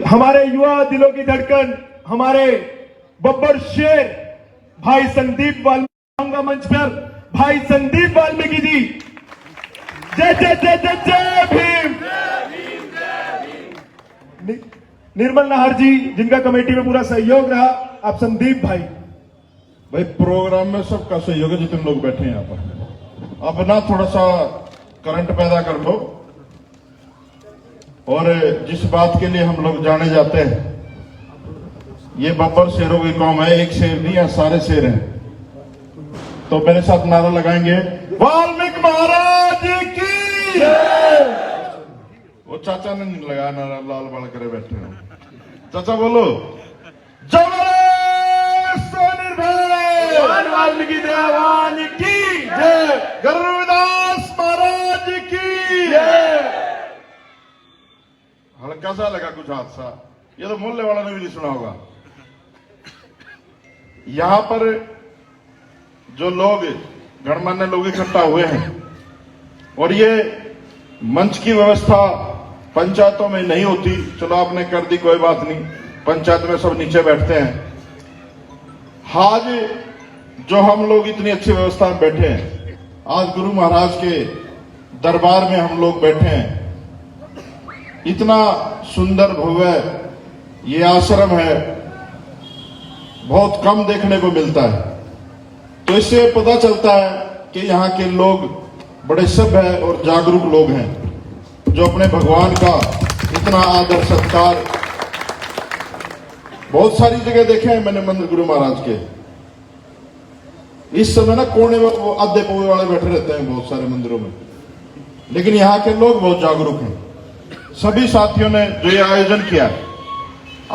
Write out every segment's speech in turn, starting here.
हमारे युवा दिलों की धड़कन, हमारे बब्बर शेर भाई संदीप वाल्मीकि मंच पर भाई संदीप वाल्मीकि जी। जय जय जय जय जय भीम। निर्मल नाहर जी, जिनका कमेटी में पूरा सहयोग रहा। आप संदीप भाई। भाई प्रोग्राम में सबका सहयोग है, जितने लोग बैठे हैं यहाँ पर। अब ना थोड़ा सा करंट पैदा कर दो। और जिस बात के लिए हम लोग जाने जाते हैं, ये बब्बर शेरों की कौम है, एक शेर नहीं है, सारे शेर हैं। तो मेरे साथ नारा लगाएंगे, वाल्मीकि महाराज की जय। वो चाचा ने नहीं लगाया नारा, लाल बाल करे बैठे हैं। चाचा बोलो, जय स्वनिर्भय वाल्मीकि देवान की जय। गुरुदास महाराज की जय। हल्का सा लगा कुछ हादसा, ये तो मोहल्ले वाला ने भी नहीं सुना होगा। यहां पर जो लोग गणमान्य लोग इकट्ठा हुए हैं, और ये मंच की व्यवस्था पंचायतों में नहीं होती, चलो आपने कर दी, कोई बात नहीं, पंचायत में सब नीचे बैठते हैं। आज जो हम लोग इतनी अच्छी व्यवस्था में बैठे हैं, आज गुरु महाराज के दरबार में हम लोग बैठे हैं। इतना सुंदर भव्य ये आश्रम है, बहुत कम देखने को मिलता है। तो इससे पता चलता है कि यहाँ के लोग बड़े सभ्य और जागरूक लोग हैं, जो अपने भगवान का इतना आदर सत्कार। बहुत सारी जगह देखे हैं मैंने मंदिर गुरु महाराज के। इस समय ना कोने में वो आधे पौधे वाले बैठे रहते हैं बहुत सारे मंदिरों में, लेकिन यहाँ के लोग बहुत जागरूक हैं। सभी साथियों ने जो ये आयोजन किया,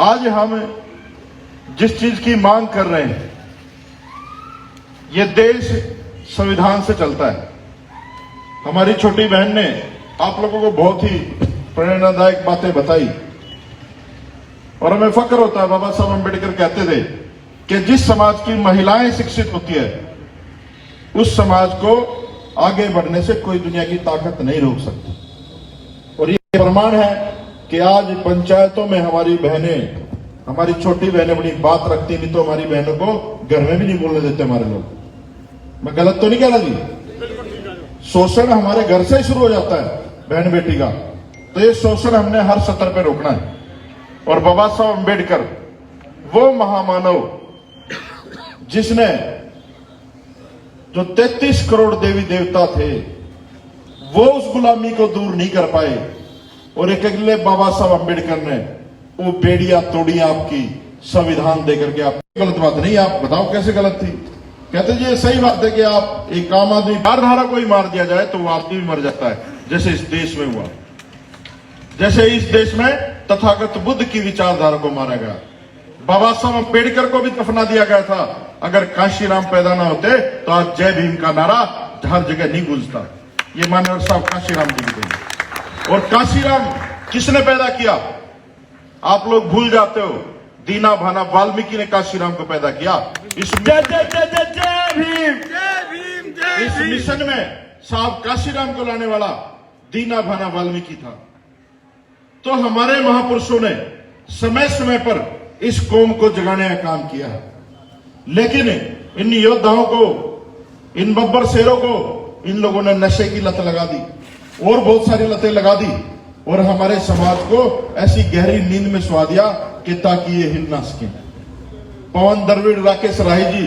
आज हम जिस चीज की मांग कर रहे हैं, ये देश संविधान से चलता है। हमारी छोटी बहन ने आप लोगों को बहुत ही प्रेरणादायक बातें बताई, और हमें फक्र होता है। बाबा साहब अम्बेडकर कहते थे कि जिस समाज की महिलाएं शिक्षित होती है, उस समाज को आगे बढ़ने से कोई दुनिया की ताकत नहीं रोक सकती। और ये प्रमाण है कि आज पंचायतों में हमारी बहनें, हमारी छोटी बहनें बड़ी बात रखती, नहीं तो हमारी बहनों को घर में भी नहीं बोलने देते हमारे लोग। मैं गलत तो नहीं कह रहा जी? शोषण हमारे घर से ही शुरू हो जाता है बहन बेटी का। तो ये शोषण हमने हर स्तर पे रोकना है। और बाबा साहब अम्बेडकर वो महामानव जिसने जो 33 करोड़ देवी देवता थे, वो उस गुलामी को दूर नहीं कर पाए, और एक अगले बाबा साहब अम्बेडकर ने वो बेड़ियां तोड़ी आपकी संविधान देकर के। आप गलत बात नहीं, आप बताओ कैसे गलत थी? कहते जी ये सही बात है कि आप एक आम आदमी धारा कोई मार दिया जाए तो वो आदमी भी मर जाता है, जैसे इस देश में हुआ। जैसे इस देश में तथागत बुद्ध की विचारधारा को मारा गया, बाबा साहब अम्बेडकर को भी दफना दिया गया था। अगर काशीराम पैदा ना होते तो आज जय भीम का नारा हर जगह नहीं गूंजता। ये मानव साहब काशीराम जी भी। और काशीराम किसने पैदा किया? आप लोग भूल जाते हो। दीना भाना वाल्मीकि ने काशीराम को पैदा किया। इस मिशन में साहब काशीराम को लाने वाला दीना भाना वाल्मीकि था। तो हमारे महापुरुषों ने समय समय पर इस कौम को जगाने का काम किया है। लेकिन इन योद्धाओं को, इन बब्बर शेरों को, इन लोगों ने नशे की लत लगा दी, और बहुत सारी लतें लगा दी, और हमारे समाज को ऐसी गहरी नींद में सुला दिया कि ताकि ये हिल ना सके। पवन द्रविड़, राकेश राही जी,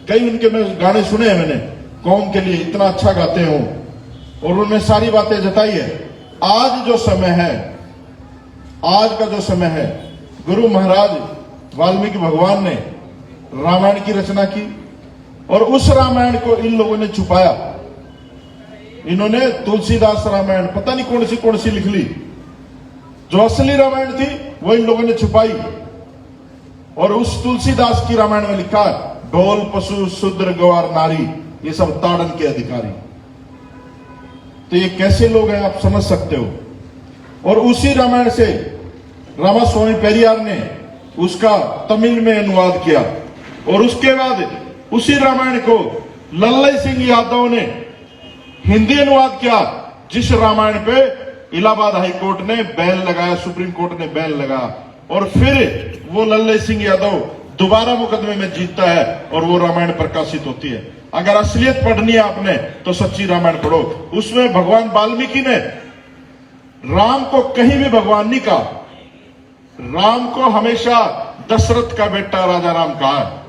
कई उनके मैं गाने सुने हैं मैंने, कौम के लिए इतना अच्छा गाते हो, और उन्होंने सारी बातें जताई है। आज जो समय है, आज का जो समय है, गुरु महाराज वाल्मीकि भगवान ने रामायण की रचना की, और उस रामायण को इन लोगों ने छुपाया। इन्होंने तुलसीदास रामायण पता नहीं कौन सी लिख ली। जो असली रामायण थी वो इन लोगों ने छुपाई, और उस तुलसीदास की रामायण में लिखा है, ढोल पशु शूद्र गवार नारी ये सब ताड़न के अधिकारी। तो ये कैसे लोग हैं आप समझ सकते हो। और उसी रामायण से रामास्वामी पेरियार ने उसका तमिल में अनुवाद किया, और उसके बाद उसी रामायण को लल्लई सिंह यादव ने हिंदी अनुवाद किया, जिस रामायण पे इलाहाबाद हाई कोर्ट ने बैन लगाया, सुप्रीम कोर्ट ने बैन लगाया। और फिर वो लल्ले सिंह यादव दोबारा मुकदमे में जीतता है और वो रामायण प्रकाशित होती है। अगर असलियत पढ़नी है आपने तो सच्ची रामायण पढ़ो। उसमें भगवान वाल्मीकि ने राम को कहीं भी भगवान नहीं कहा, राम को हमेशा दशरथ का बेटा राजा राम कहा है।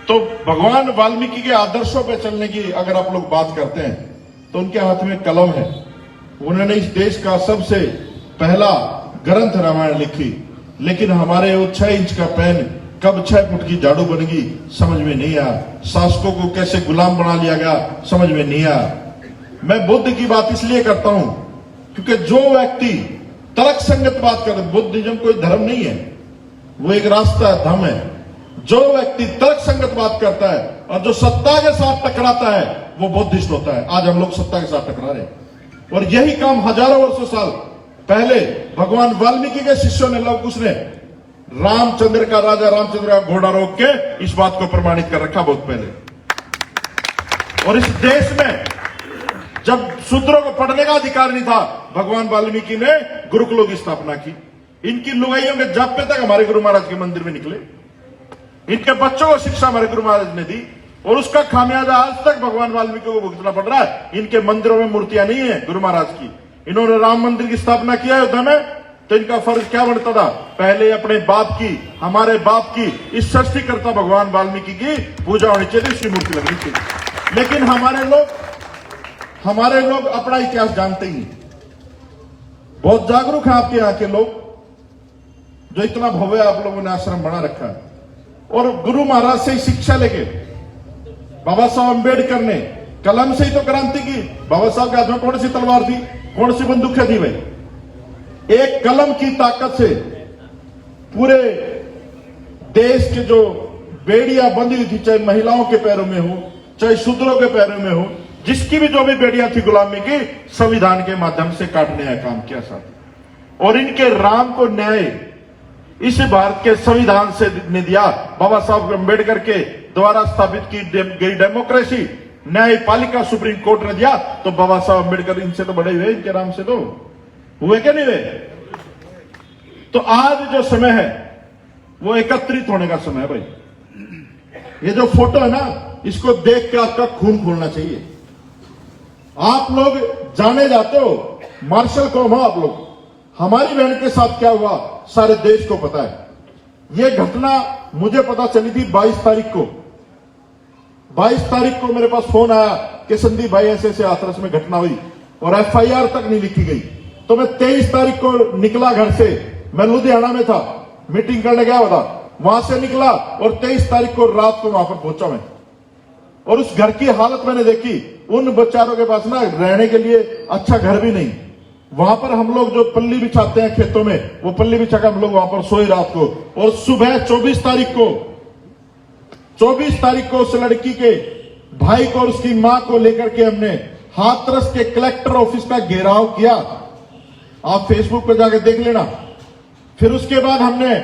तो भगवान वाल्मीकि के आदर्शों पे चलने की अगर आप लोग बात करते हैं तो उनके हाथ में कलम है। उन्होंने इस देश का सबसे पहला ग्रंथ रामायण लिखी, लेकिन हमारे वो 6 इंच का पेन कब 6 फुट की झाड़ू बनेगी समझ में नहीं आया। शासकों को कैसे गुलाम बना लिया गया समझ में नहीं आया। मैं बुद्ध की बात इसलिए करता हूं क्योंकि जो व्यक्ति तर्क संगत बात करे, बुद्धिज्म कोई धर्म नहीं है, वो एक रास्ता है, धर्म है। जो व्यक्ति तर्क संगत बात करता है और जो सत्ता के साथ टकराता है वो बुद्धिस्ट होता है। आज हम लोग सत्ता के साथ टकरा रहे हैं और यही काम हजारों वर्षों साल पहले भगवान वाल्मीकि के शिष्यों ने, लव कुश ने रामचंद्र का, राजा रामचंद्र का घोड़ा रोक के इस बात को प्रमाणित कर रखा बहुत पहले। और इस देश में जब शूद्रों को पढ़ने का अधिकार नहीं था, भगवान वाल्मीकि ने गुरुकुलों की स्थापना की। इनकी लुगाइयों के जाप्पे तक हमारे गुरु महाराज के मंदिर में निकले, इनके बच्चों को शिक्षा हमारे गुरु महाराज ने दी और उसका खामियाजा आज तक भगवान वाल्मीकि को भुगतना पड़ रहा है। इनके मंदिरों में मूर्तियां नहीं है गुरु महाराज की। इन्होंने राम मंदिर की स्थापना किया अयोध्या में, तो इनका फर्ज क्या बनता था? पहले अपने बाप की, हमारे बाप की, इस सृष्टिकर्ता भगवान वाल्मीकि की पूजा होनी चाहिए, उसकी मूर्ति लगनी चाहिए। लेकिन हमारे लोग अपना इतिहास जानते ही नहीं। बहुत जागरूक हैं आपके यहाँ के लोग, जो इतना भव्य आप लोगों ने आश्रम बना रखा है। और गुरु महाराज से ही शिक्षा लेके बाबा साहब अम्बेडकर ने कलम से ही तो क्रांति की। बाबा साहब के हाथ में कौन सी तलवार थी, कौन सी बंदूक थी भाई? एक कलम की ताकत से पूरे देश के जो बेड़ियां बंधी हुई थी, चाहे महिलाओं के पैरों में हो, चाहे शूद्रों के पैरों में हो, जिसकी भी जो भी बेड़ियां थी गुलामी की, संविधान के माध्यम से काटने का काम किया साथ। और इनके राम को न्याय इस भारत के संविधान से ने दिया। बाबा साहब अम्बेडकर के द्वारा स्थापित की गई डेमोक्रेसी, न्यायपालिका सुप्रीम कोर्ट ने दिया। तो बाबा साहब अम्बेडकर इनसे तो बड़े हुए, इनके राम से तो हुए क्या नहीं हुए? तो आज जो समय है वो एकत्रित होने का समय है भाई। ये जो फोटो है ना, इसको देख के आपका खून खोलना चाहिए। आप लोग जाने जाते हो, मार्शल कौम हो आप लोग। हमारी बहन के साथ क्या हुआ सारे देश को पता है। यह घटना मुझे पता चली थी 22 तारीख को। 22 तारीख को मेरे पास फोन आया कि संदीप भाई ऐसे ऐसे हाथरस में घटना हुई और एफआईआर तक नहीं लिखी गई। तो मैं 23 तारीख को निकला घर से, मैं लुधियाना में था, मीटिंग करने गया हुआ था, वहां से निकला और 23 तारीख को रात को वहां पर पहुंचा मैं। और उस घर की हालत मैंने देखी। उन बेचारों के पास ना रहने के लिए अच्छा घर भी नहीं। वहां पर हम लोग जो पल्ली बिछाते हैं खेतों में, वो पल्ली बिछा कर हम लोग वहां पर सोए रात को। और सुबह 24 तारीख को उस लड़की के भाई को और उसकी मां को लेकर के हमने हाथरस के कलेक्टर ऑफिस का घेराव किया। आप फेसबुक पर जाकर देख लेना। फिर उसके बाद हमने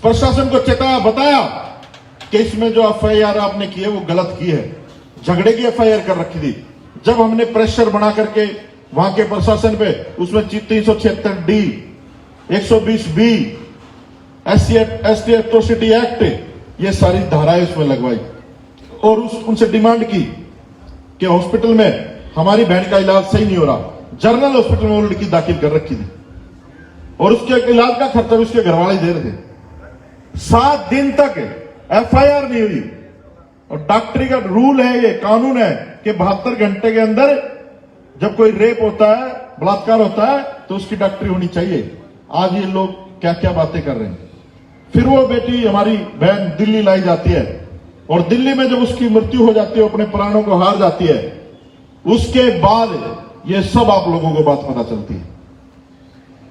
प्रशासन को चेताया, बताया कि इसमें जो एफआईआर आपने की है वो गलत की है। झगड़े की एफआईआर कर रखी थी। जब हमने प्रेशर बना करके वहां के प्रशासन पे, उसमें 376D, 120B, ST atrocity act, ये सारी धाराएं उसमें लगवाई और उनसे डिमांड की कि हॉस्पिटल में हमारी बहन का इलाज सही नहीं हो रहा। जनरल हॉस्पिटल में वो लड़की दाखिल कर रखी थी और उसके इलाज का खर्चा भी उसके घरवाले दे रहे थे। 7 दिन तक एफआईआर नहीं हुई। और डॉक्टरी का रूल है, ये कानून है कि 72 घंटे के अंदर जब कोई रेप होता है, बलात्कार होता है, तो उसकी डॉक्टरी होनी चाहिए। आज ये लोग क्या क्या बातें कर रहे हैं। फिर वो बेटी हमारी बहन दिल्ली लाई जाती है और दिल्ली में जब उसकी मृत्यु हो जाती है, अपने प्राणों को हार जाती है, उसके बाद ये सब आप लोगों को बात पता चलती है।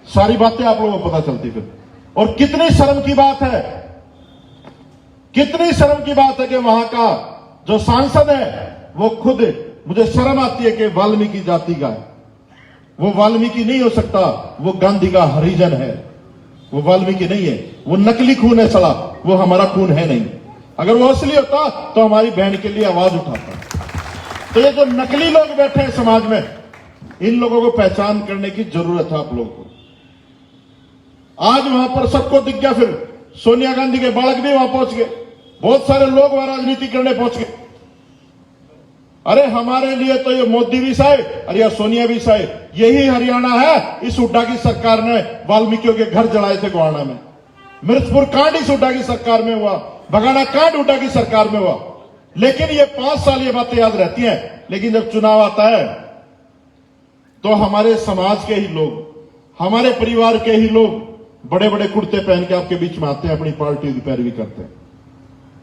सारी बातें आप लोगों को पता चलती फिर। और कितनी शर्म की बात है, कितनी शर्म की बात है कि वहां का जो सांसद है वो खुद, मुझे शर्म आती है कि वाल्मीकि जाति का है। वो वाल्मीकि नहीं हो सकता, वो गांधी का हरिजन है, वो वाल्मीकि नहीं है। वो नकली खून है साला, वो हमारा खून है नहीं। अगर वो असली होता तो हमारी बहन के लिए आवाज उठाता। तो ये जो नकली लोग बैठे हैं समाज में, इन लोगों को पहचान करने की जरूरत है आप लोगों को। आज वहां पर सबको दिख गया, फिर सोनिया गांधी के बालक भी वहां पहुंच गए, बहुत सारे लोग वहां राजनीति करने पहुंच गए। अरे हमारे लिए तो ये मोदी भी सही और यह सोनिया भी सही। यही हरियाणा है, इस हुड्डा की सरकार ने वाल्मीकियों के घर जलाए थे गोहाना में। मिर्चपुर कांड इस हुड्डा की सरकार में हुआ, बगाना कांड हुड्डा की सरकार में हुआ। लेकिन ये 5 साल ये बातें याद रहती हैं, लेकिन जब चुनाव आता है तो हमारे समाज के ही लोग, हमारे परिवार के ही लोग बड़े बड़े कुर्ते पहन के आपके बीच में आते हैं, अपनी पार्टी की पैरवी करते हैं।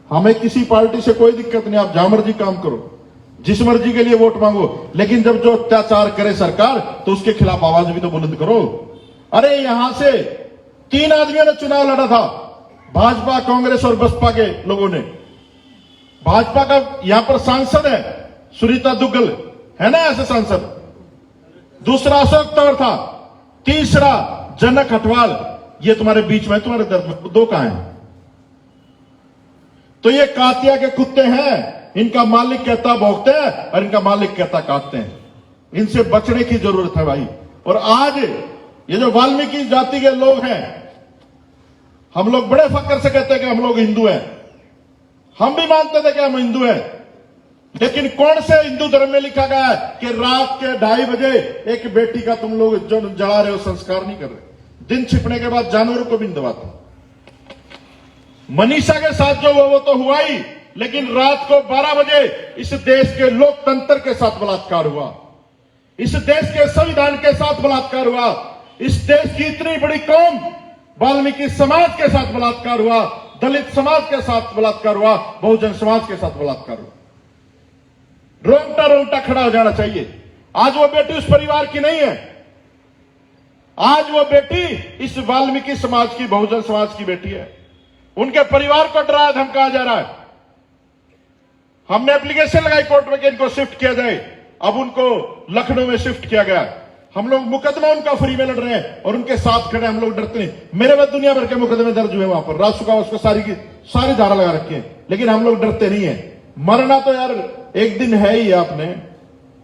हमें किसी पार्टी से कोई दिक्कत नहीं, आप जहां मर्जी काम करो, जिस मर्जी के लिए वोट मांगो, लेकिन जब जो अत्याचार करे सरकार तो उसके खिलाफ आवाज भी तो बुलंद करो। अरे यहां से 3 आदमियों ने चुनाव लड़ा था, भाजपा, कांग्रेस और बसपा के लोगों ने। भाजपा का यहां पर सांसद है सुनीता दुग्गल, है ना ऐसे सांसद। दूसरा अशोक तंवर था, तीसरा जनक हटवाल। ये तुम्हारे बीच में, तुम्हारे दर्द में 2 कहां हैं? तो ये कातिया के कुत्ते हैं, इनका मालिक कहता भौंकते हैं और इनका मालिक कहता काटते हैं। इनसे बचने की जरूरत है भाई। और आज ये जो वाल्मीकि जाति के लोग हैं, हम लोग बड़े फक्र से कहते हैं कि हम लोग हिंदू हैं। हम भी मानते थे कि हम हिंदू हैं, लेकिन कौन से हिंदू धर्म में लिखा गया है कि रात के 2:30 बजे एक बेटी का तुम लोग जो जला रहे हो संस्कार नहीं कर रहे? दिन छिपने के बाद जानवरों को भी नहीं दबाते। मनीषा के साथ जो हुआ वो तो हुआ ही, लेकिन रात को 12 बजे इस देश के लोकतंत्र के साथ बलात्कार हुआ, इस देश के संविधान के साथ बलात्कार हुआ, इस देश की इतनी बड़ी कौम वाल्मीकि समाज के साथ बलात्कार हुआ, दलित समाज के साथ बलात्कार हुआ, बहुजन समाज के साथ बलात्कार हुआ। रोंगटा रोंगटा खड़ा हो जाना चाहिए। आज वो बेटी उस परिवार की नहीं है, आज वो बेटी इस वाल्मीकि समाज की, बहुजन समाज की बेटी है। उनके परिवार को डराया धमकाया जा रहा है। हमने एप्लीकेशन लगाई कोर्ट में कि इनको शिफ्ट किया जाए, अब उनको लखनऊ में शिफ्ट किया गया। हम लोग मुकदमा उनका फ्री में लड़ रहे हैं और उनके साथ खड़े, हम लोग डरते नहीं। मेरे बाद दुनिया भर के मुकदमे दर्ज हुए वहां पर, रासुका उसको सारी धारा लगा रखी है, लेकिन हम लोग डरते नहीं है। मरना तो यार एक दिन है ही, आपने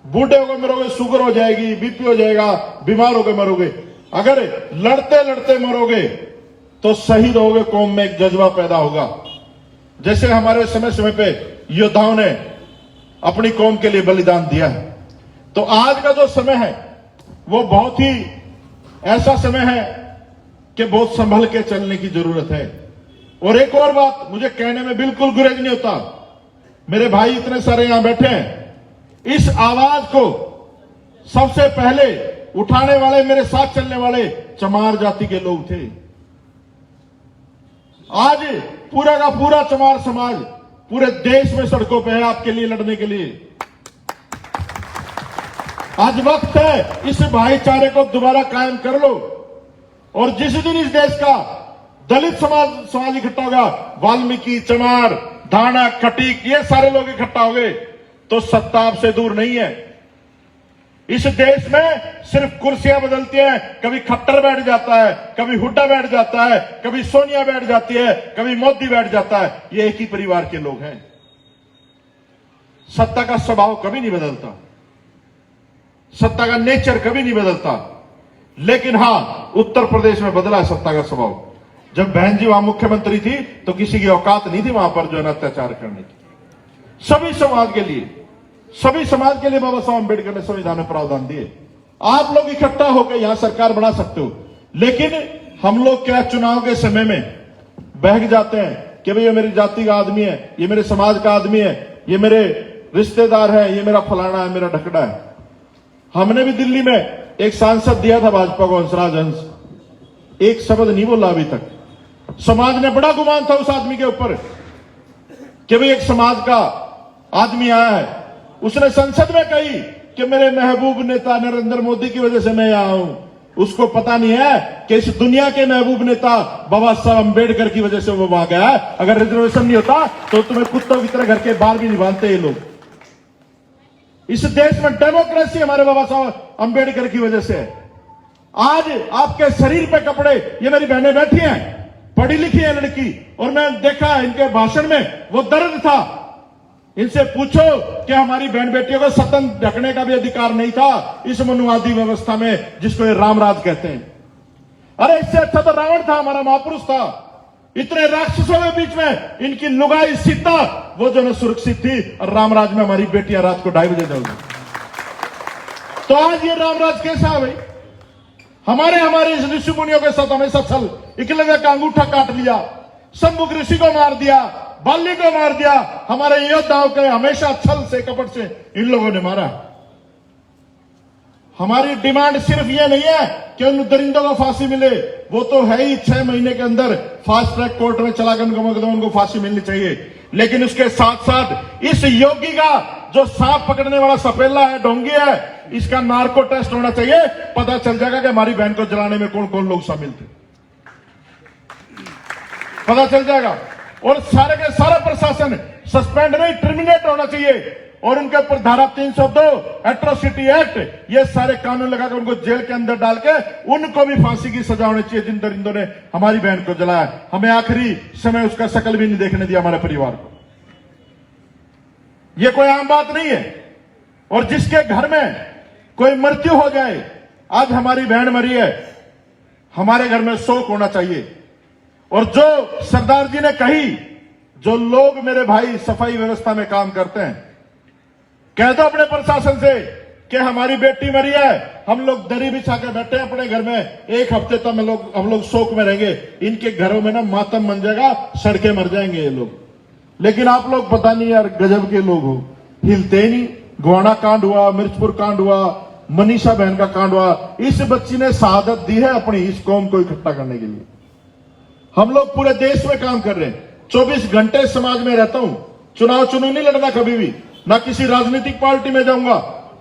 बूढ़े होकर मरोगे, शुगर हो जाएगी, बीपी हो जाएगा, बीमार होकर मरोगे। अगर लड़ते लड़ते मरोगे तो शहीद होगे, कौम में एक जज्बा पैदा होगा। जैसे हमारे समय समय पे योद्धाओं ने अपनी कौम के लिए बलिदान दिया है। तो आज का जो समय है वो बहुत ही ऐसा समय है कि बहुत संभल के चलने की जरूरत है। और एक और बात, मुझे कहने में बिल्कुल गुरेज नहीं होता, मेरे भाई इतने सारे यहां बैठे हैं, इस आवाज को सबसे पहले उठाने वाले, मेरे साथ चलने वाले चमार जाति के लोग थे। आज पूरा का पूरा चमार समाज पूरे देश में सड़कों पे है आपके लिए लड़ने के लिए। आज वक्त है इस भाईचारे को दोबारा कायम कर लो। और जिस दिन इस देश का दलित समाज इकट्ठा होगा, वाल्मीकि, चमार, धाना, खटीक, ये सारे लोग इकट्ठा हो गए, तो सत्ता आपसे दूर नहीं है। इस देश में सिर्फ कुर्सियां बदलती हैं, कभी खट्टर बैठ जाता है, कभी हुड्डा बैठ जाता है, कभी सोनिया बैठ जाती है, कभी मोदी बैठ जाता है। ये एक ही परिवार के लोग हैं। सत्ता का स्वभाव कभी नहीं बदलता, सत्ता का नेचर कभी नहीं बदलता। लेकिन हां, उत्तर प्रदेश में बदला है सत्ता का स्वभाव। जब बहन जी वहां मुख्यमंत्री थी तो किसी की औकात नहीं थी वहां पर जो है अत्याचार करने की। सभी समाज के लिए बाबा साहब अम्बेडकर ने संविधान में प्रावधान दिए। आप लोग इकट्ठा होकर यहां सरकार बना सकते हो, लेकिन हम लोग क्या चुनाव के समय में बहक जाते हैं कि भाई ये मेरी जाति का आदमी है, ये मेरे समाज का आदमी है, ये मेरे रिश्तेदार है, ये मेरा फलाना है, मेरा ढकड़ा है। हमने भी दिल्ली में एक सांसद दिया था भाजपा को, हंसराज हंस, एक शब्द नहीं बोला अभी तक। समाज ने बड़ा गुमान था उस आदमी के ऊपर कि भाई एक समाज का आदमी आया है। उसने संसद में कही कि मेरे महबूब नेता नरेंद्र मोदी की वजह से मैं यहां हूं। उसको पता नहीं है कि इस दुनिया के महबूब नेता बाबा साहब अम्बेडकर की वजह से वो वहां गया है। अगर रिजर्वेशन नहीं होता तो तुम्हें कुत्तों की तरह घर के बाहर भी नहीं बांधते ये लोग। इस देश में डेमोक्रेसी हमारे बाबा साहब अम्बेडकर की वजह से है। आज आपके शरीर पे कपड़े, ये मेरी बहनें बैठी हैं, पढ़ी लिखी है लड़की, और मैं देखा इनके भाषण में वो दर्द था। इनसे पूछो कि हमारी बहन बेटियों को सतन ढकने का भी अधिकार नहीं था इस मनुवादी व्यवस्था में जिसको ये रामराज कहते हैं। अरे इससे अच्छा तो रावण था, हमारा महापुरुष था। इतने राक्षसों के बीच में इनकी लुगाई सीता वो जो है सुरक्षित थी, और रामराज में हमारी बेटियां रात को 2:30 बजे जाऊंगी। तो आज ये रामराज कैसा है भाई? हमारे इस ऋषि मुनियों के साथ हमेशा छल, एकलव्य का अंगूठा काट लिया, शंभुक ऋषि को मार दिया, बाली को मार दिया, हमारे योद्धाओं के हमेशा छल से कपट से इन लोगों ने मारा। हमारी डिमांड सिर्फ ये नहीं है कि उन दरिंदों को फांसी मिले, वो तो है ही 6 महीने के अंदर फास्ट ट्रैक कोर्ट में चलाकर उनको फांसी मिलनी चाहिए। लेकिन उसके साथ साथ इस योगी का जो सांप पकड़ने वाला सपेला है, ढोंगी है, इसका नार्को टेस्ट होना चाहिए। पता चल जाएगा कि हमारी बहन को जलाने में कौन कौन लोग शामिल थे, पता चल जाएगा। और सारे के सारा प्रशासन सस्पेंड नहीं, टर्मिनेट होना चाहिए। और उनके ऊपर धारा 302 एट्रोसिटी एक्ट, ये सारे कानून लगाकर उनको जेल के अंदर डाल के उनको भी फांसी की सजा होनी चाहिए, जिन दरिंदों ने हमारी बहन को जलाया। हमें आखिरी समय उसका शकल भी नहीं देखने दिया हमारे परिवार को। यह कोई आम बात नहीं है। और जिसके घर में कोई मृत्यु हो जाए, आज हमारी बहन मरी है, हमारे घर में शोक होना चाहिए। और जो सरदार जी ने कही, जो लोग मेरे भाई सफाई व्यवस्था में काम करते हैं, कह दो अपने प्रशासन से कि हमारी बेटी मरी है, हम लोग दरी बिछा के बैठे हैं अपने घर में, 1 हफ्ते तक हम लोग शोक में रहेंगे। इनके घरों में ना मातम बन जाएगा, सड़के मर जाएंगे ये लोग। लेकिन आप लोग पता नहीं यार, गजब के लोग हो, हिलते ही नहीं। गोवाना कांड हुआ, मिर्चपुर कांड हुआ, मनीषा बहन का कांड हुआ। इस बच्ची ने शहादत दी है अपनी इस कौम को इकट्ठा करने के लिए। हम लोग पूरे देश में काम कर रहे हैं, 24 घंटे समाज में रहता हूं। चुनाव नहीं लड़ना कभी भी, ना किसी राजनीतिक पार्टी में जाऊंगा।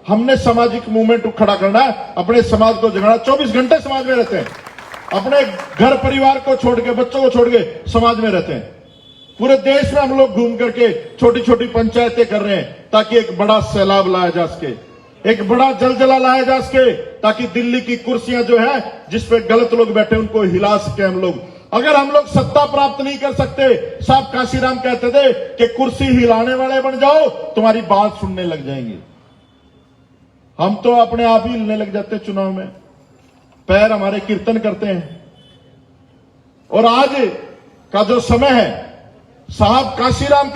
हमने सामाजिक मूवमेंट खड़ा करना है, अपने समाज को जगाना। 24 घंटे समाज में रहते हैं, अपने घर परिवार को छोड़ के, बच्चों को छोड़ के समाज में रहते हैं। पूरे देश में हम लोग घूम करके छोटी छोटी पंचायतें कर रहे हैं, ताकि एक बड़ा सैलाब लाया जा सके, एक बड़ा जलजला लाया जा सके, ताकि दिल्ली की कुर्सियां जो है जिसपे गलत लोग बैठे उनको हिला सके हम लोग। अगर हम लोग सत्ता प्राप्त नहीं कर सकते, साहब काशीराम कहते थे कि कुर्सी हिलाने वाले बन जाओ, तुम्हारी बात सुनने लग जाएंगे। हम तो अपने आप ही हिलने लग जाते चुनाव में, पैर हमारे कीर्तन करते हैं। और आज का जो समय है, साहब काशीराम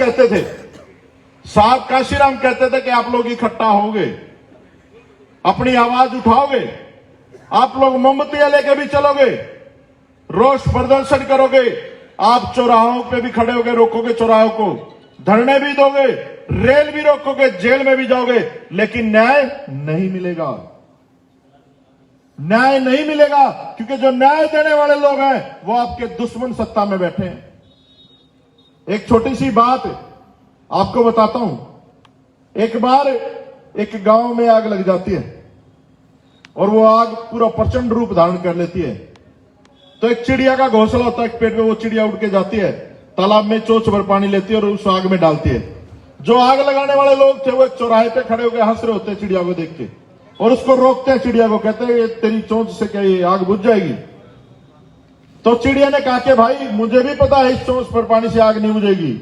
कहते थे कि आप लोग इकट्ठा होगे, अपनी आवाज उठाओगे, आप लोग मोमबत्तियां लेके भी चलोगे, रोष प्रदर्शन करोगे, आप चौराहों पे भी खड़े होगे, रोकोगे चौराहों को, धरने भी दोगे, रेल भी रोकोगे, जेल में भी जाओगे, लेकिन न्याय नहीं मिलेगा। न्याय नहीं मिलेगा, क्योंकि जो न्याय देने वाले लोग हैं वो आपके दुश्मन सत्ता में बैठे हैं। एक छोटी सी बात आपको बताता हूं। एक बार एक गांव में आग लग जाती है, और वो आग पूरा प्रचंड रूप धारण कर लेती है। तो एक चिड़िया का घोंसला होता है, एक पेड़ पे वो चिड़िया उड़ के जाती है, तालाब में चोंच भर पानी लेती है और उस आग में डालती है। जो आग लगाने वाले लोग थे वो एक चौराहे पे खड़े होकर हंस रहे होते हैं चिड़िया को देख के, और उसको रोकते हैं। चिड़िया को कहते हैं तेरी चोंच से क्या ये आग बुझ जाएगी? तो चिड़िया ने कहा कि भाई मुझे भी पता है इस चोंच पर पानी से आग नहीं बुझेगी,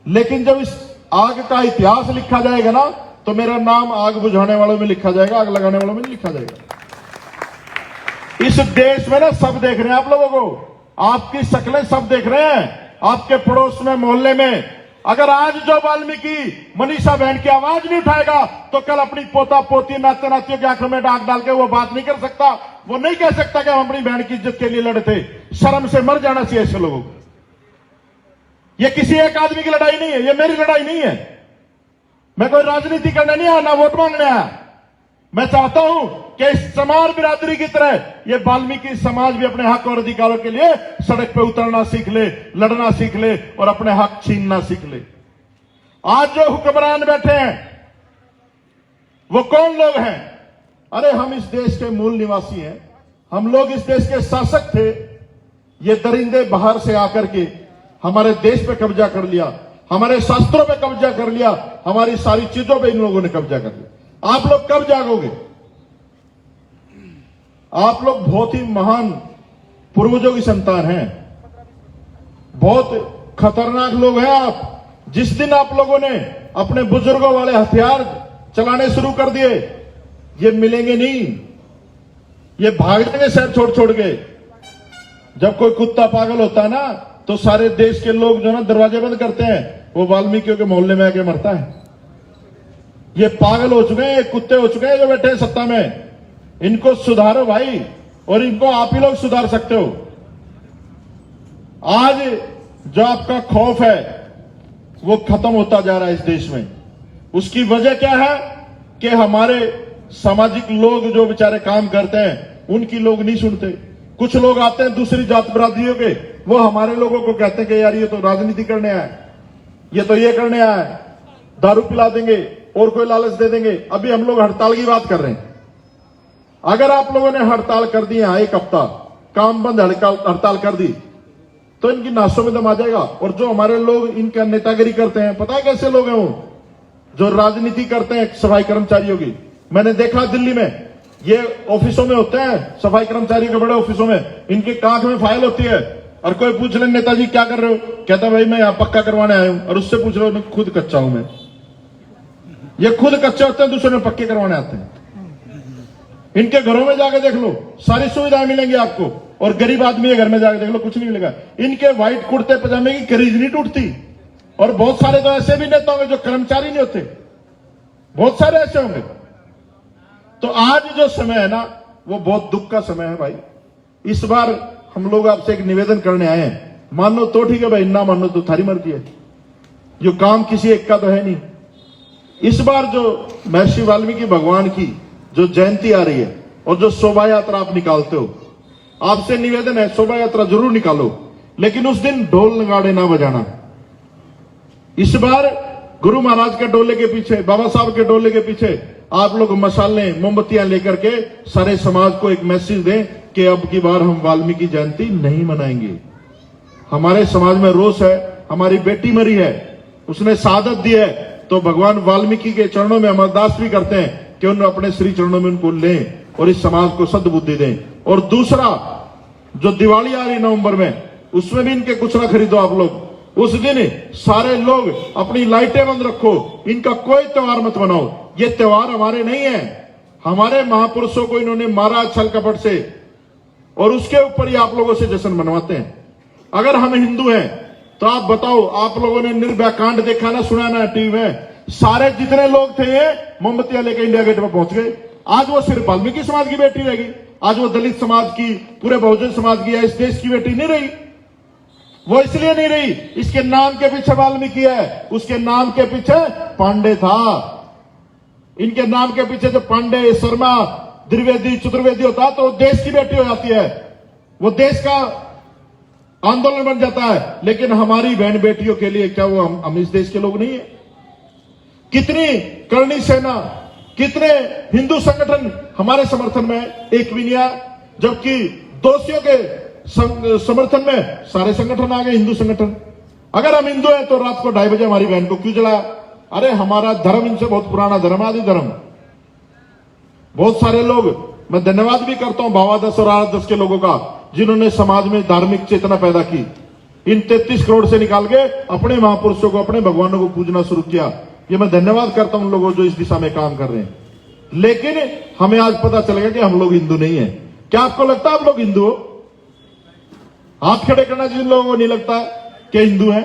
लेकिन जब इस आग का इतिहास लिखा जाएगा ना, तो मेरा नाम आग बुझाने वालों में लिखा जाएगा, आग लगाने वालों में नहीं लिखा जाएगा। इस देश में ना सब देख रहे हैं आप लोगों को, आपकी शक्लें सब देख रहे हैं, आपके पड़ोस में, मोहल्ले में। अगर आज जो वाल्मीकि मनीषा बहन की आवाज नहीं उठाएगा, तो कल अपनी पोता पोती नाते नातियों की आंखों में डाक डाल के वो बात नहीं कर सकता। वो नहीं कह सकता कि हम अपनी बहन की इज्जत के लिए लड़े थे। शर्म से मर जाना चाहिए ऐसे लोगों को। ये किसी एक आदमी की लड़ाई नहीं है, ये मेरी लड़ाई नहीं है। मैं कोई राजनीति करने नहीं आया, ना वोट मांगने आया। मैं चाहता हूं कि इस समाज बिरादरी की तरह ये वाल्मीकि समाज भी अपने हक और अधिकारों के लिए सड़क पे उतरना सीख ले, लड़ना सीख ले और अपने हक छीनना सीख ले। आज जो हुक्मरान बैठे हैं वो कौन लोग हैं? अरे हम इस देश के मूल निवासी हैं, हम लोग इस देश के शासक थे। ये दरिंदे बाहर से आकर के हमारे देश पे कब्जा कर लिया, हमारे शास्त्रों पे कब्जा कर लिया, हमारी सारी चीजों पे इन लोगों ने कब्जा कर लिया। आप लोग कब जागोगे? आप लोग बहुत ही महान पूर्वजों की संतान हैं, बहुत खतरनाक लोग हैं आप। जिस दिन आप लोगों ने अपने बुजुर्गों वाले हथियार चलाने शुरू कर दिए, ये मिलेंगे नहीं। ये भाग जाएंगे शहर छोड़ छोड़ के। जब कोई कुत्ता पागल होता है ना तो सारे देश के लोग जो ना दरवाजे बंद करते हैं, वो वाल्मीकियों के मोहल्ले में आके मरता है। ये पागल हो चुके हैं, कुत्ते हो चुके हैं जो बैठे हैं सत्ता में। इनको सुधारो भाई, और इनको आप ही लोग सुधार सकते हो। आज जो आपका खौफ है वो खत्म होता जा रहा है इस देश में। उसकी वजह क्या है कि हमारे सामाजिक लोग जो बेचारे काम करते हैं उनकी लोग नहीं सुनते। कुछ लोग आते हैं दूसरी जात बिरादरियों के, वो हमारे लोगों को कहते हैं कि यार ये तो राजनीति करने आए, ये तो ये करने आए, दारू पिला देंगे और कोई लालच दे देंगे। अभी हम लोग हड़ताल की बात कर रहे हैं। अगर आप लोगों ने हड़ताल कर दी, यहां एक हफ्ता काम बंद हड़ताल कर दी, तो इनकी नाशों में दम आ जाएगा। और जो हमारे लोग इनका नेतागिरी करते हैं, पता है कैसे लोग हैं वो, जो राजनीति करते हैं सफाई कर्मचारियों की। मैंने देखा दिल्ली में, ये ऑफिसों में होते हैं सफाई कर्मचारी के, बड़े ऑफिसों में, इनके कांख में फाइल होती है और कोई पूछ ले नेताजी क्या कर रहे हो, कहता भाई मैं यहां पक्का करवाने आया हूं। और उससे पूछ रहे हो, खुद कच्चा हूं मैं। ये खुद कच्चे होते हैं, दूसरे में पक्के करवाने आते हैं। इनके घरों में जाके देख लो, सारी सुविधाएं मिलेंगी आपको। और गरीब आदमी के घर में जाके देख लो, कुछ नहीं मिलेगा। इनके व्हाइट कुर्ते पजामे की खरीद नहीं टूटती। और बहुत सारे तो ऐसे भी नेता होंगे जो कर्मचारी नहीं होते, बहुत सारे ऐसे होंगे। तो आज जो समय है ना, वो बहुत दुख का समय है भाई। इस बार हम लोग आपसे एक निवेदन करने आए हैं। मानो तो ठीक है भाई, ना मानो तो थारी मर्जी है। जो काम किसी एक का तो है नहीं। इस बार जो महर्षि वाल्मीकि भगवान की जो जयंती आ रही है और जो शोभा यात्रा आप निकालते हो, आपसे निवेदन है शोभा यात्रा जरूर निकालो, लेकिन उस दिन ढोल नगाड़े ना बजाना। इस बार गुरु महाराज के डोले के पीछे, बाबा साहब के डोले के पीछे आप लोग मसाले मोमबत्तियां लेकर के सारे समाज को एक मैसेज दें कि अब की बार हम वाल्मीकि जयंती नहीं मनाएंगे। हमारे समाज में रोष है, हमारी बेटी मरी है, उसने शहादत दी है, तो भगवान वाल्मीकि के चरणों में हम अरदास भी करते हैं कि उन अपने श्री चरणों में उनको लें और इस समाज को सद्बुद्धि दें। और दूसरा, जो दिवाली आ रही नवंबर में, उसमें भी इनके कुछ ना खरीदो आप लोग। उस दिन सारे लोग अपनी लाइटें बंद रखो, इनका कोई त्योहार मत बनाओ। ये त्योहार हमारे नहीं है, हमारे महापुरुषों को इन्होंने मारा छल कपट से, और उसके ऊपर ही आप लोगों से जश्न मनवाते हैं। अगर हम हिंदू हैं तो आप बताओ, आप लोगों ने निर्भया कांड देखा ना, सुना ना टीवी में? सारे जितने लोग थे ये मोमबत्तियां लेकर इंडिया गेट पर पहुंच गए। आज वो सिर्फ वाल्मीकि समाज की बेटी रहेगी, आज वो दलित समाज की, पूरे बहुजन समाज की या इस देश की बेटी नहीं रही। वो इसलिए नहीं रही, इसके नाम के पीछे वाल्मीकि है, उसके नाम के पीछे पांडे था। इनके नाम के पीछे जो पांडे, शर्मा, द्विवेदी, चतुर्वेदी होता तो देश की बेटी हो जाती है, वो देश का आंदोलन बन जाता है। लेकिन हमारी बहन बेटियों के लिए क्या वो हम इस देश के लोग नहीं है? कितनी करणी सेना, कितने हिंदू संगठन हमारे समर्थन में, एक भी नहीं आया। जबकि दोषियों के समर्थन में सारे संगठन आ गए, हिंदू संगठन। अगर हम हिंदू हैं तो रात को 2:30 बजे हमारी बहन को क्यों जलाया? अरे हमारा धर्म इनसे बहुत पुराना धर्म, आदि धर्म। बहुत सारे लोग, मैं धन्यवाद भी करता हूं भावादर्श और आदर्श के लोगों का, जिन्होंने समाज में धार्मिक चेतना पैदा की। इन 33 करोड़ से निकाल के अपने महापुरुषों को, अपने भगवानों को पूजना शुरू किया। ये मैं धन्यवाद करता हूं उन लोगों जो इस दिशा में काम कर रहे हैं। लेकिन हमें आज पता चलेगा कि हम लोग हिंदू नहीं है। क्या आपको लगता है आप लोग हिंदू हो? हाथ खड़े करना जिन लोगों को नहीं लगता कि हिंदू है,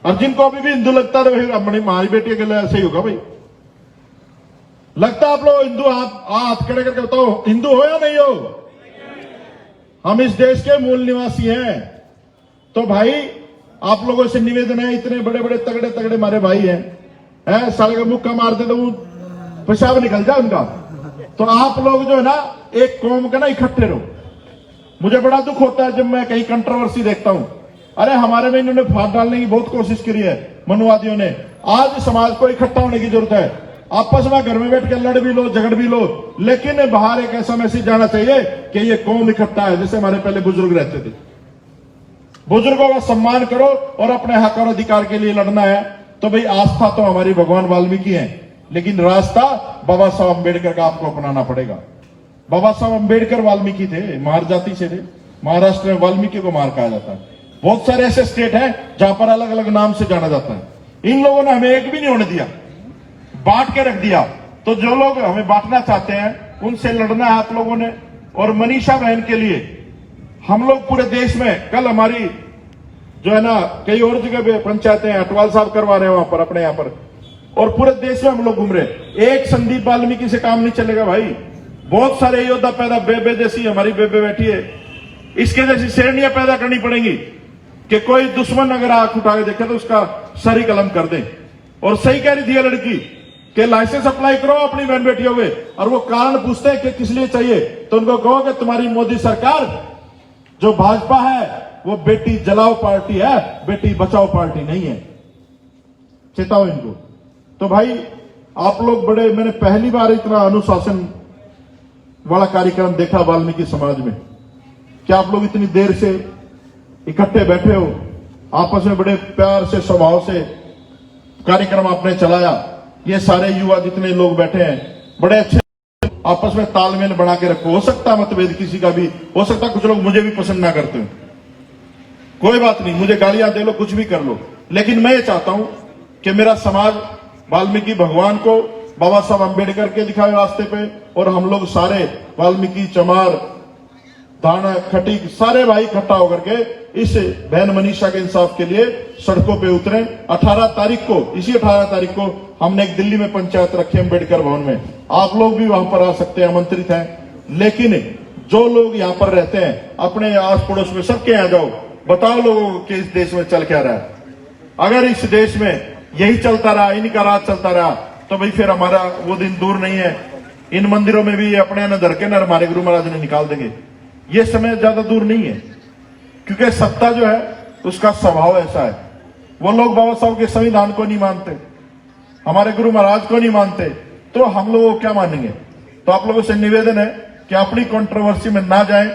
और जिनको अभी भी हिंदू लगता है, फिर अपनी हमारी बेटी के लिए ऐसे ही होगा भाई। लगता है आप लोग हिंदू? हाथ खड़े करके बताओ, हिंदू हो या नहीं हो? हम इस देश के मूल निवासी हैं। तो भाई आप लोगों से निवेदन है, इतने बड़े बड़े तगड़े तगड़े हमारे भाई हैं, साले का मुक्का मार दे तो वो पेशाब निकल जाए उनका। तो आप लोग जो है ना, एक कौम के ना इकट्ठे रहो। मुझे बड़ा दुख होता है जब मैं कहीं कंट्रोवर्सी देखता हूं। अरे हमारे में इन्होंने फाड़ डालने की बहुत कोशिश करी है मनुवादियों ने। आज समाज को इकट्ठा होने की जरूरत है। आपस में घर में बैठ के लड़ भी लो, झगड़ भी लो, लेकिन बाहर एक ऐसा मैसेज जाना चाहिए कि ये कौम इकट्ठा है। जैसे हमारे पहले बुजुर्ग रहते थे, बुजुर्गों का सम्मान करो और अपने हक और अधिकार के लिए लड़ना है। तो भाई आस्था तो हमारी भगवान वाल्मीकि है, लेकिन रास्ता बाबा साहब अम्बेडकर का आपको अपनाना पड़ेगा। बाबा साहब अम्बेडकर वाल्मीकि थे, मार जाति से थे। महाराष्ट्र में वाल्मीकि को मार कहा जाता है। बहुत सारे ऐसे स्टेट हैं जहां पर अलग अलग नाम से जाना जाता है। इन लोगों ने हमें एक भी नहीं होने दिया, बांट के रख दिया। तो जो लोग हमें बांटना चाहते हैं उनसे लड़ना है आप लोगों ने। और मनीषा बहन के लिए हम लोग पूरे देश में, कल हमारी जो है ना कई और जगह पे पंचायतें अटवाल साहब करवा रहे हैं वहां पर अपने यहाँ पर, और पूरे देश में हम लोग घूम रहे। एक संदीप वाल्मीकि से काम नहीं चलेगा भाई। बहुत सारे योद्धा पैदा, बेबे जैसी हमारी बेबे बैठी है, इसके जैसी श्रेणियां पैदा करनी पड़ेंगी कि कोई दुश्मन अगर आंख उठा के देखे तो उसका सर ही कलम कर दे। और सही कह रही थी ये लड़की कि लाइसेंस अप्लाई करो अपनी बहन बेटियों में, और वो कारण पूछते हैं कि किस लिए चाहिए, तो उनको कहो कि तुम्हारी मोदी सरकार जो भाजपा है वो बेटी जलाओ पार्टी है, बेटी बचाओ पार्टी नहीं है। चेताओ इनको। तो भाई आप लोग बड़े, मैंने पहली बार इतना अनुशासन वाला कार्यक्रम देखा वाल्मीकि समाज में कि आप लोग इतनी देर से इकट्ठे बैठे हो, आपस में बड़े प्यार से स्वभाव से कार्यक्रम आपने चलाया। ये सारे युवा जितने लोग बैठे हैं बड़े अच्छे आपस में तालमेल बना के रखो। हो सकता मतभेद किसी का भी हो सकता, कुछ लोग मुझे भी पसंद ना करते हो, कोई बात नहीं, मुझे गालियां दे लो, कुछ भी कर लो, लेकिन मैं ये चाहता हूं कि मेरा समाज वाल्मीकि भगवान को, बाबा साहब अंबेडकर के दिखाए रास्ते पे, और हम लोग सारे वाल्मीकि, चमार, दाना, खटीक सारे भाई इकट्ठा होकर के इस बहन मनीषा के इंसाफ के लिए सड़कों पे उतरे। 18 तारीख को, इसी 18 तारीख को हमने एक दिल्ली में पंचायत रखी अंबेडकर भवन में। आप लोग भी वहां पर आ सकते हैं, आमंत्रित हैं। लेकिन जो लोग यहां पर रहते हैं अपने आस पड़ोस में सबके यहाँ जाओ, बताओ लोगों को कि इस देश में चल क्या रहा है। अगर इस देश में यही चलता रहा, इनका राज चलता रहा, तो भाई फिर हमारा वो दिन दूर नहीं है। इन मंदिरों में भी अपने न धर के न हमारे गुरु महाराज ने निकाल देंगे। ये समय ज्यादा दूर नहीं है, क्योंकि सत्ता जो है उसका स्वभाव ऐसा है। वो लोग बाबा साहब के संविधान को नहीं मानते, हमारे गुरु महाराज को नहीं मानते, तो हम लोग को क्या मानेंगे। तो आप लोगों से निवेदन है कि अपनी कंट्रोवर्सी में ना जाएं,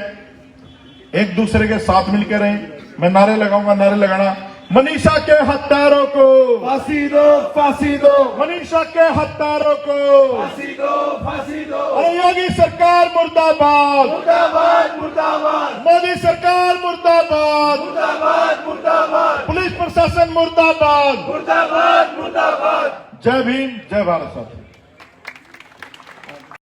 एक दूसरे के साथ मिलकर रहें। मैं नारे लगाऊंगा, नारे लगाना, मनीषा के हत्यारों को फांसी दो, फांसी दो, मनीषा के हत्यारों को फांसी दो, फांसी दो। अरे योगी सरकार मुर्दाबाद, मुर्दाबाद, मुर्दाबाद, मोदी सरकार मुर्दाबाद, मुर्दाबाद, मुर्दाबाद, पुलिस प्रशासन मुर्दाबाद। मुर्दाबाद, मुर्दाबाद। जय भीम, जय भारत साहब।